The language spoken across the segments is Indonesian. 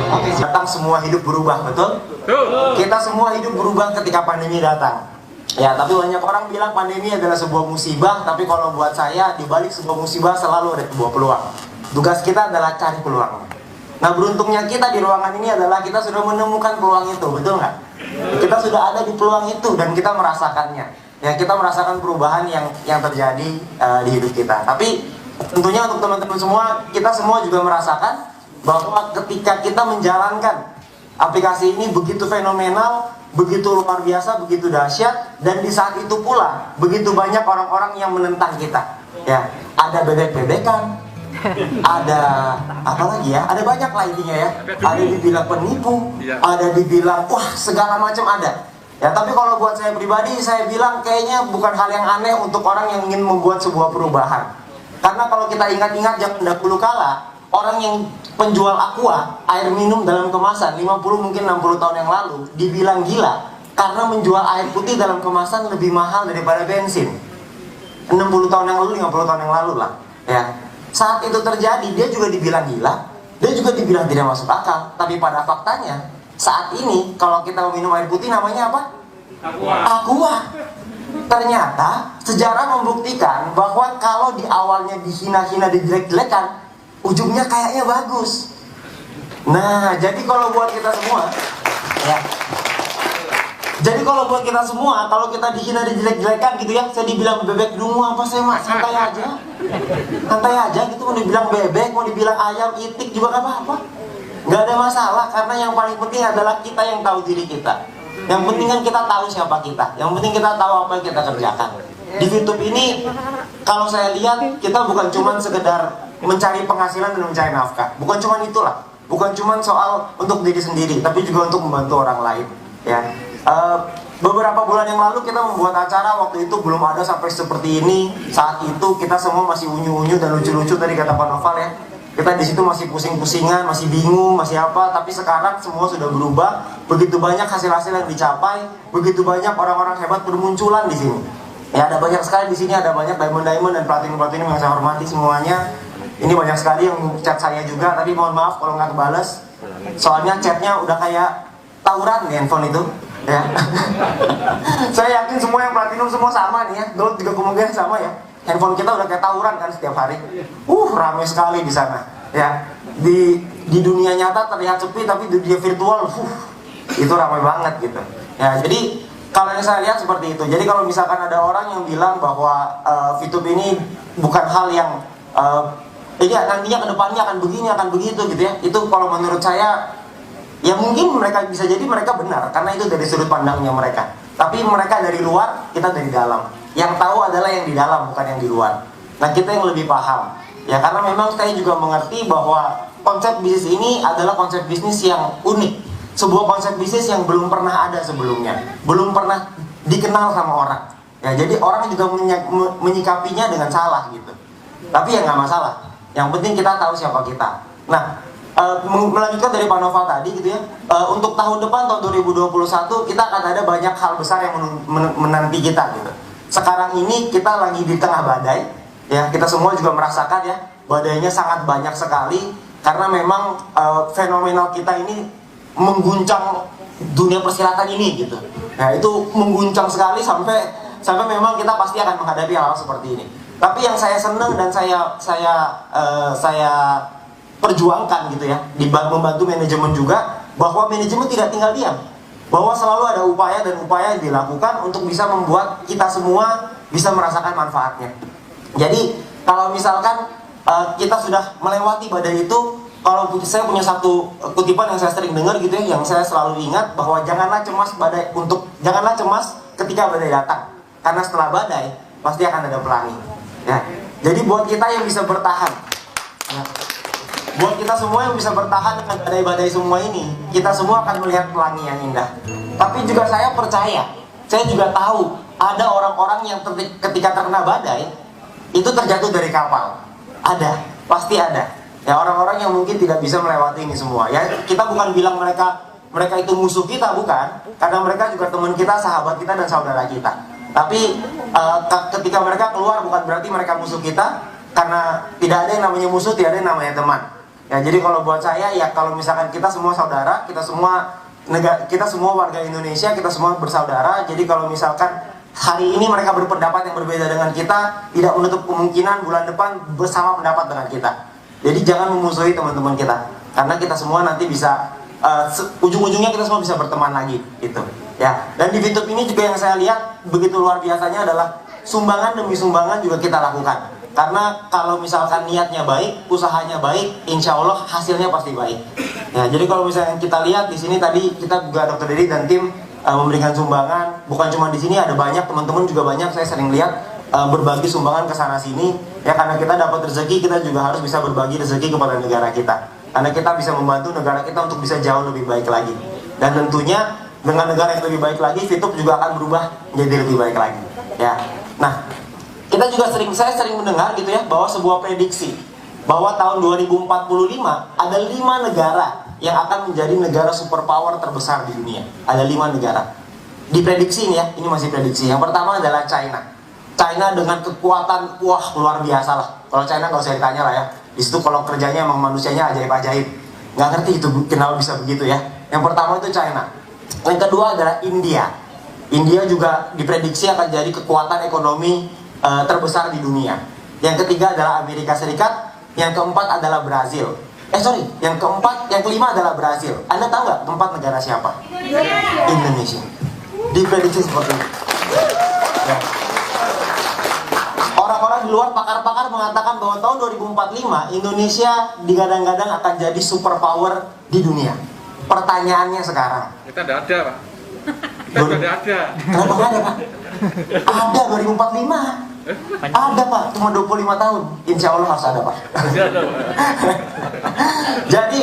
Oke, datang semua hidup berubah, betul? Kita semua hidup berubah ketika pandemi datang. Ya, tapi banyak orang bilang pandemi adalah sebuah musibah, tapi kalau buat saya, di balik sebuah musibah selalu ada sebuah peluang. Tugas kita adalah cari peluang. Nah, beruntungnya kita di ruangan ini adalah kita sudah menemukan peluang itu, betul nggak? Kita sudah ada di peluang itu dan kita merasakannya. Ya, kita merasakan perubahan yang terjadi di hidup kita. Tapi tentunya untuk teman-teman semua, kita semua juga merasakan bahwa ketika kita menjalankan aplikasi ini begitu fenomenal, begitu luar biasa, begitu dahsyat, dan di saat itu pula begitu banyak orang-orang yang menentang kita. Ya, ada bebek-bebekan, ada apa lagi ya? Ada banyak lah intinya ya. Ada dibilang penipu, ada dibilang wah segala macam ada. Ya, tapi kalau buat saya pribadi, saya bilang kayaknya bukan hal yang aneh untuk orang yang ingin membuat sebuah perubahan. Karena kalau kita ingat-ingat zaman dahulu kala, orang yang penjual aqua, air minum dalam kemasan 50 mungkin 60 tahun yang lalu dibilang gila karena menjual air putih dalam kemasan lebih mahal daripada bensin. 60 tahun yang lalu, 50 tahun yang lalu lah ya. Saat itu terjadi, dia juga dibilang gila, dia juga dibilang tidak masuk akal. Tapi pada faktanya, saat ini kalau kita minum air putih namanya apa? Aqua. Ternyata sejarah membuktikan bahwa kalau di awalnya dihina-hina, dijelek-jelekan, ujungnya kayaknya bagus. Nah, jadi kalau buat kita semua ya, jadi kalau buat kita semua, kalau kita dihina, dijelek-jelekan gitu ya, saya dibilang bebek dungu apa, saya mah santai aja. Santai aja gitu, mau dibilang bebek, mau dibilang ayam, itik juga gak apa-apa. Gak ada masalah, karena yang paling penting adalah kita yang tahu diri kita. Yang penting kan kita tahu siapa kita. Yang penting kita tahu apa yang kita kerjakan. Di YouTube ini, kalau saya lihat, kita bukan cuma sekedar mencari penghasilan dan mencari nafkah. Bukan cuma itulah. Bukan cuma soal untuk diri sendiri, tapi juga untuk membantu orang lain. Ya. Beberapa bulan yang lalu kita membuat acara, waktu itu belum ada sampai seperti ini. Saat itu kita semua masih unyu-unyu dan lucu-lucu, tadi kata Pak Noval ya. Kita di situ masih pusing-pusingan, masih bingung, masih apa. Tapi sekarang semua sudah berubah. Begitu banyak hasil-hasil yang dicapai, begitu banyak orang-orang hebat bermunculan di sini. Ya, ada banyak sekali di sini, ada banyak diamond-diamond dan platinum-platinum yang saya hormati semuanya. Ini banyak sekali yang chat saya juga, tapi mohon maaf kalau nggak kebales. Soalnya chatnya udah kayak tawuran di handphone itu. Ya. Saya yakin semua yang platinum semua sama nih ya. Dulu juga kemungkinan sama ya. Handphone kita udah kayak tawuran kan setiap hari. Ramai sekali di sana. Ya. Di dunia nyata terlihat sepi, tapi di dunia virtual, itu ramai banget gitu. Ya, jadi kalau yang saya lihat seperti itu. Jadi kalau misalkan ada orang yang bilang bahwa VTube ini bukan hal yang nantinya kedepannya akan begini, akan begitu gitu ya. Itu kalau menurut saya, ya mungkin mereka bisa jadi mereka benar, karena itu dari sudut pandangnya mereka. Tapi mereka dari luar, kita dari dalam. Yang tahu adalah yang di dalam, bukan yang di luar. Nah, kita yang lebih paham. Ya, karena memang saya juga mengerti bahwa konsep bisnis ini adalah konsep bisnis yang unik. Sebuah konsep bisnis yang belum pernah ada sebelumnya. Belum pernah dikenal sama orang. Ya, jadi orang juga menyikapinya dengan salah gitu. Tapi ya nggak masalah. Yang penting kita tahu siapa kita. Nah, melanjutkan dari Pak Noval tadi gitu ya, untuk tahun depan, tahun 2021 kita akan ada banyak hal besar yang menanti kita gitu. Sekarang ini kita lagi di tengah badai ya, kita semua juga merasakan ya, badainya sangat banyak sekali. Karena memang fenomenal kita ini mengguncang dunia persilatan ini gitu. Nah, itu mengguncang sekali sampai memang kita pasti akan menghadapi hal-hal seperti ini. Tapi yang saya senang dan saya perjuangkan gitu ya, membantu manajemen juga, bahwa manajemen tidak tinggal diam, bahwa selalu ada upaya dan upaya yang dilakukan untuk bisa membuat kita semua bisa merasakan manfaatnya. Jadi kalau misalkan kita sudah melewati badai itu, kalau saya punya satu kutipan yang saya sering dengar gitu ya, yang saya selalu ingat, bahwa janganlah cemas ketika badai datang, karena setelah badai pasti akan ada pelangi. Ya. Jadi buat kita yang bisa bertahan, ya, buat kita semua yang bisa bertahan dengan badai-badai semua ini, kita semua akan melihat pelangi yang indah. Tapi juga saya percaya, saya juga tahu ada orang-orang yang ketika terkena badai itu terjatuh dari kapal. Ada, pasti ada. Ya, orang-orang yang mungkin tidak bisa melewati ini semua. Ya, kita bukan bilang mereka itu musuh kita, bukan. Karena mereka juga teman kita, sahabat kita, dan saudara kita. Tapi ketika mereka keluar bukan berarti mereka musuh kita, karena tidak ada yang namanya musuh, tidak ada yang namanya teman. Ya, jadi kalau buat saya ya, kalau misalkan kita semua saudara, kita semua warga Indonesia, kita semua bersaudara. Jadi kalau misalkan hari ini mereka berpendapat yang berbeda dengan kita, tidak menutup kemungkinan bulan depan bersama pendapat dengan kita. Jadi jangan memusuhi teman-teman kita, karena kita semua nanti bisa ujung-ujungnya kita semua bisa berteman lagi, gitu. Ya. Dan di YouTube ini juga yang saya lihat begitu luar biasanya adalah sumbangan demi sumbangan juga kita lakukan. Karena kalau misalkan niatnya baik, usahanya baik, insya Allah hasilnya pasti baik. Ya, jadi kalau misalnya kita lihat di sini tadi kita juga Dr. Dedi dan tim memberikan sumbangan. Bukan cuma di sini, ada banyak teman-teman juga banyak. Saya sering lihat berbagi sumbangan ke sana sini. Ya, karena kita dapat rezeki, kita juga harus bisa berbagi rezeki kepada negara kita. Karena kita bisa membantu negara kita untuk bisa jauh lebih baik lagi. Dan tentunya dengan negara yang lebih baik lagi, Fitup juga akan berubah menjadi lebih baik lagi. Ya, nah. Kita juga saya sering mendengar gitu ya, bahwa sebuah prediksi bahwa tahun 2045 ada 5 negara yang akan menjadi negara superpower terbesar di dunia. Ada 5 negara. Diprediksi ini ya, ini masih prediksi. Yang pertama adalah China. China dengan kekuatan luar biasa lah. Kalau China nggak usah ditanya lah ya. Di situ kalau kerjanya emang manusianya ajaib-ajaib. Nggak ngerti itu kenapa bisa begitu ya. Yang pertama itu China. Yang kedua adalah India. India juga diprediksi akan jadi kekuatan ekonomi terbesar di dunia. Yang ketiga adalah Amerika Serikat. Yang keempat adalah Brazil. Yang kelima adalah Brazil. Anda tahu nggak keempat negara siapa? Indonesia. Diprediksi seperti itu. Ya. Orang-orang di luar, pakar-pakar mengatakan bahwa tahun 2045 Indonesia digadang-gadang akan jadi superpower di dunia. Pertanyaannya sekarang. Kita tidak ada, Pak. Kita tidak ada. Kenapa nggak ada, Pak? Ada 2045. Ada Pak, cuma 25 tahun. Insya Allah harus ada Pak. Jadi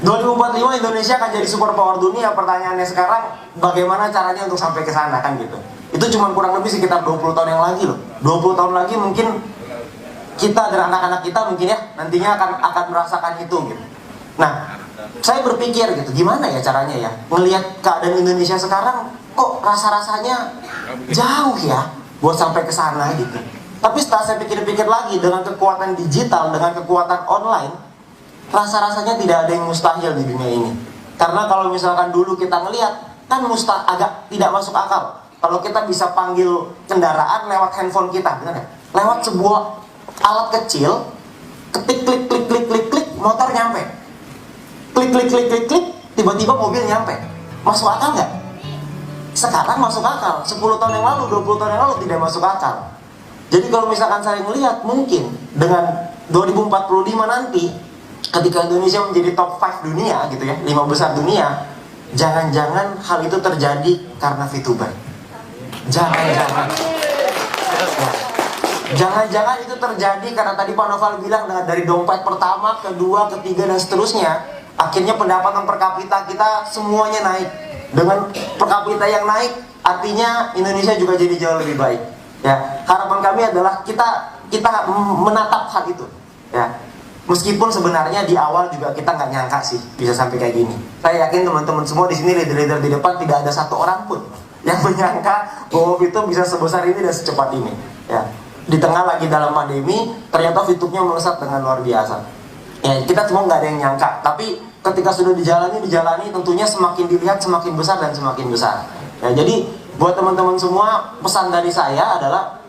2045 Indonesia akan jadi superpower dunia. Pertanyaannya sekarang, bagaimana caranya untuk sampai ke sana kan gitu. Itu cuma kurang lebih sekitar 20 tahun yang lagi loh. 20 tahun lagi mungkin kita dan anak-anak kita mungkin ya nantinya akan merasakan itu gitu. Nah, saya berpikir gitu, gimana ya caranya ya melihat keadaan Indonesia sekarang, kok rasa-rasanya jauh ya buat sampai ke sana gitu. Tapi setelah saya pikir-pikir lagi, dengan kekuatan digital, dengan kekuatan online, rasa-rasanya tidak ada yang mustahil di dunia ini. Karena kalau misalkan dulu kita ngelihat, kan agak tidak masuk akal. Kalau kita bisa panggil kendaraan lewat handphone kita, benar ya? Lewat sebuah alat kecil, ketik klik klik klik klik klik, motor nyampe. Klik klik klik klik klik, tiba-tiba mobil nyampe. Masuk akal nggak? Sekarang masuk akal. 10 tahun yang lalu, 20 tahun yang lalu tidak masuk akal. Jadi kalau misalkan saya melihat, mungkin dengan 2045 nanti, ketika Indonesia menjadi top 5 dunia gitu ya, 5 besar dunia, jangan-jangan hal itu terjadi karena VTuber. Jangan-jangan. Jangan-jangan itu terjadi karena tadi Pak Noval bilang dari dompet pertama, kedua, ketiga, dan seterusnya, akhirnya pendapatan per kapita kita semuanya naik. Dengan per kapita yang naik, artinya Indonesia juga jadi jauh lebih baik. Ya, harapan kami adalah kita menatap hal itu. Ya, meskipun sebenarnya di awal juga kita nggak nyangka sih bisa sampai kayak gini. Saya yakin teman-teman semua di sini, leader-leader di depan, tidak ada satu orang pun yang menyangka bahwa itu bisa sebesar ini dan secepat ini. Ya, di tengah lagi dalam pandemi, ternyata YouTube-nya melesat dengan luar biasa. Ya, kita semua nggak ada yang nyangka, tapi ketika sudah dijalani tentunya semakin dilihat semakin besar dan semakin besar. Ya, jadi buat teman-teman semua, pesan dari saya adalah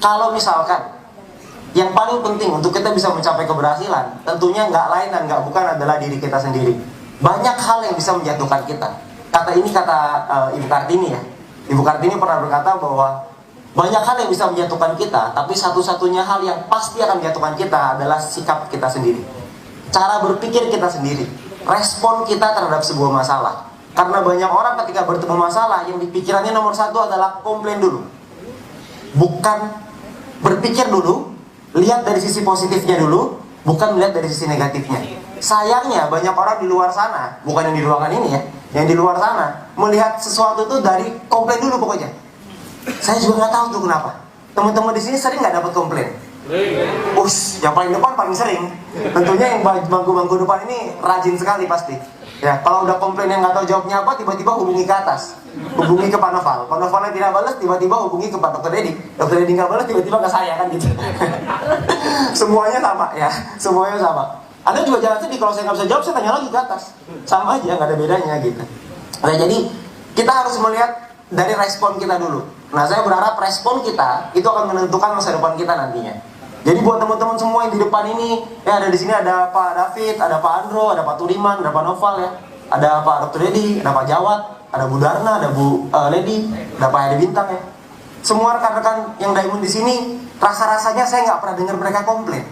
kalau misalkan yang paling penting untuk kita bisa mencapai keberhasilan, tentunya nggak lain dan nggak bukan adalah diri kita sendiri. Banyak hal yang bisa menjatuhkan kita. Ibu Kartini ya. Ibu Kartini pernah berkata bahwa banyak hal yang bisa menjatuhkan kita, tapi satu-satunya hal yang pasti akan menjatuhkan kita adalah sikap kita sendiri. Cara berpikir kita sendiri. Respon kita terhadap sebuah masalah. Karena banyak orang ketika bertemu masalah, yang dipikirannya nomor satu adalah komplain dulu. Bukan berpikir dulu, lihat dari sisi positifnya dulu, bukan melihat dari sisi negatifnya. Sayangnya banyak orang di luar sana, bukan yang di ruangan ini ya, yang di luar sana, melihat sesuatu itu dari komplain dulu pokoknya. Saya juga nggak tahu tuh kenapa. Teman-teman di sini sering nggak dapat komplain? Yang paling depan paling sering. Tentunya yang bangku-bangku depan ini rajin sekali pasti. Ya, kalau udah komplain yang nggak tahu jawabnya apa, tiba-tiba hubungi ke atas, hubungi ke Pak Noval. Pak Novalnya tidak balas, tiba-tiba hubungi ke Pak Dr. Dedi. Dr. Dedi nggak balas, tiba-tiba ke saya kan gitu. Semuanya sama ya, semuanya sama. Anda juga jangan sedih kalau saya nggak bisa jawab, saya tanya lagi ke atas. Sama aja, nggak ada bedanya gitu. Nah, jadi kita harus melihat dari respon kita dulu. Nah, saya berharap respon kita itu akan menentukan masa depan kita nantinya. Jadi buat teman-teman semua yang di depan ini, ya ada di sini ada Pak David, ada Pak Andro, ada Pak Tuliman, ada Pak Noval ya, ada Pak Dr. Dedi, ada Pak Jawat, ada Bu Darna, ada Bu Lady, ada Pak Hedi Bintang ya. Semua rekan-rekan yang Diamond di sini, rasa-rasanya saya nggak pernah dengar mereka komplain.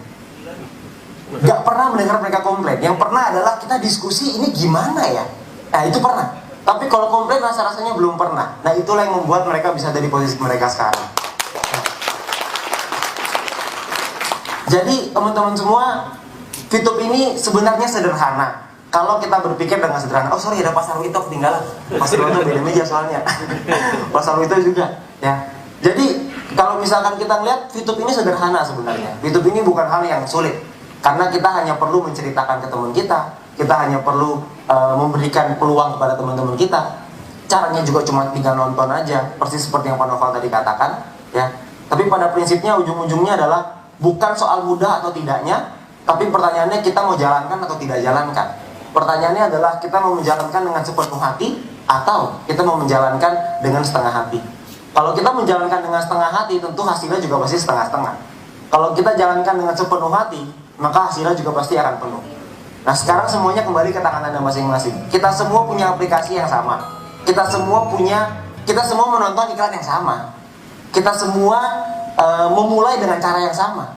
Nggak pernah mendengar mereka komplain. Yang pernah adalah kita diskusi ini gimana ya. Nah itu pernah. Tapi kalau komplain rasa-rasanya belum pernah. Nah itulah yang membuat mereka bisa ada di posisi mereka sekarang. Jadi teman-teman semua, Fitup ini sebenarnya sederhana. Kalau kita berpikir dengan sederhana, oh sorry ada Pak Sarwito ketinggalan. Pak Sarwito beda meja soalnya. Pak Sarwito juga, ya. Jadi kalau misalkan kita lihat Fitup ini sederhana sebenarnya. Fitup ini bukan hal yang sulit, karena kita hanya perlu menceritakan ke teman kita hanya perlu memberikan peluang kepada teman-teman kita. Caranya juga cuma tinggal nonton aja, persis seperti yang Pak Noval tadi katakan, ya. Tapi pada prinsipnya ujung-ujungnya adalah bukan soal mudah atau tidaknya, tapi pertanyaannya kita mau jalankan atau tidak jalankan. Pertanyaannya adalah kita mau menjalankan dengan sepenuh hati atau kita mau menjalankan dengan setengah hati. Kalau kita menjalankan dengan setengah hati, tentu hasilnya juga pasti setengah-setengah. Kalau kita jalankan dengan sepenuh hati, maka hasilnya juga pasti akan penuh. Nah sekarang semuanya kembali ke tangan Anda masing-masing. Kita semua punya aplikasi yang sama. Kita semua menonton iklan yang sama. Kita semua memulai dengan cara yang sama.